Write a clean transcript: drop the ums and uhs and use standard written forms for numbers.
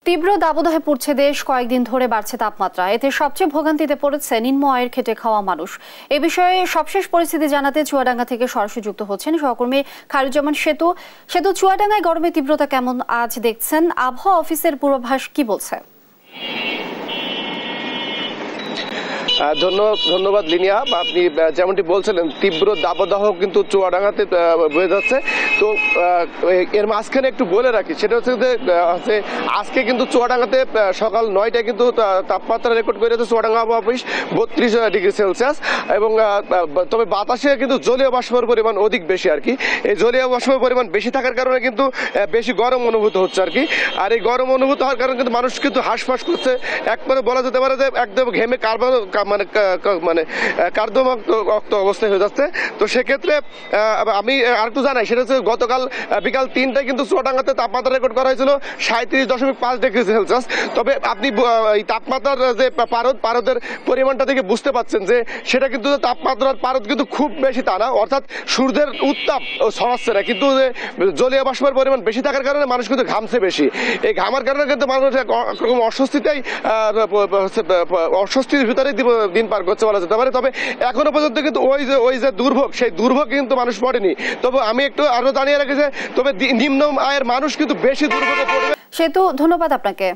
তীব্র দাবদাহে পড়ছে দেশ, কয়েকদিন ধরে বাড়ছে তাপমাত্রা। এতে সবচেয়ে ভোগান্তিতে পড়েছে নিম্ন আয়ের খেটে খাওয়া মানুষ। এ বিষয়ে সবশেষ পরিস্থিতি জানাতে চুয়াডাঙ্গা থেকে সরাসরি যুক্ত হচ্ছেন সহকর্মী খায়রুজ্জামান সেতু। চুয়াডাঙ্গায় গরমের তীব্রতা কেমন আজ দেখছেন? আবহাওয়া অফিসের পূর্বাভাস কি বলছে? ধন্যবাদ লিনিয়া। আপনি যেমনটি বলছিলেন, তীব্র দাবদাহ কিন্তু চুয়াডাঙ্গাতে বয়ে যাচ্ছে। তো এর মাঝখানে একটু বলে রাখি, সেটা হচ্ছে যে আজকে কিন্তু চুয়াডাঙ্গাতে সকাল 9টায় কিন্তু তাপমাত্রা রেকর্ড করেছে চুয়াডাঙ্গা আবহাওয়া অফিস 32 ডিগ্রি সেলসিয়াস। এবং তবে বাতাসে কিন্তু জলীয় বাষ্পের পরিমাণ অধিক বেশি আর কি। এই জলীয় বাষ্পের পরিমাণ বেশি থাকার কারণে কিন্তু বেশি গরম অনুভূত হচ্ছে আর কি। আর এই গরম অনুভূত হওয়ার কারণে কিন্তু মানুষ কিন্তু হাঁসফাঁস করছে। একবারে বলা যেতে পারে যে একদম ঘেমে কার্দমাক্ত অবস্থায় হয়ে যাচ্ছে। তো সেক্ষেত্রে আমি আরেকটু জানাই, সেটা হচ্ছে গতকাল বিকাল 3টায় কিন্তু চুয়াডাঙ্গাতে তাপমাত্রা রেকর্ড করা হয়েছিল 37.5 ডিগ্রি সেলসিয়াস। তবে আপনি এই তাপমাত্রার যে পারদের পরিমাণটা থেকে বুঝতে পাচ্ছেন যে সেটা কিন্তু তাপমাত্রার পারদ কিন্তু খুব বেশি তা না, অর্থাৎ সূর্যের উত্তাপ ছড়াচ্ছে না, কিন্তু জলীয় বাষ্পের পরিমাণ বেশি থাকার কারণে মানুষ কিন্তু ঘামছে বেশি। এই ঘামার কারণে কিন্তু মানুষ একরকম অস্বস্তির ভিতরে দিন পার করছে বলা যেতে পারে। তবে এখনো পর্যন্ত কিন্তু ওই যে দুর্ভোগ, সেই দুর্ভোগ কিন্তু মানুষ পড়েনি। তবে আমি একটু আরো জানিয়ে রাখি যে তবে নিম্ন আয়ের মানুষ কিন্তু বেশি দুর্ভোগে পড়বে। সেতু, ধন্যবাদ আপনাকে।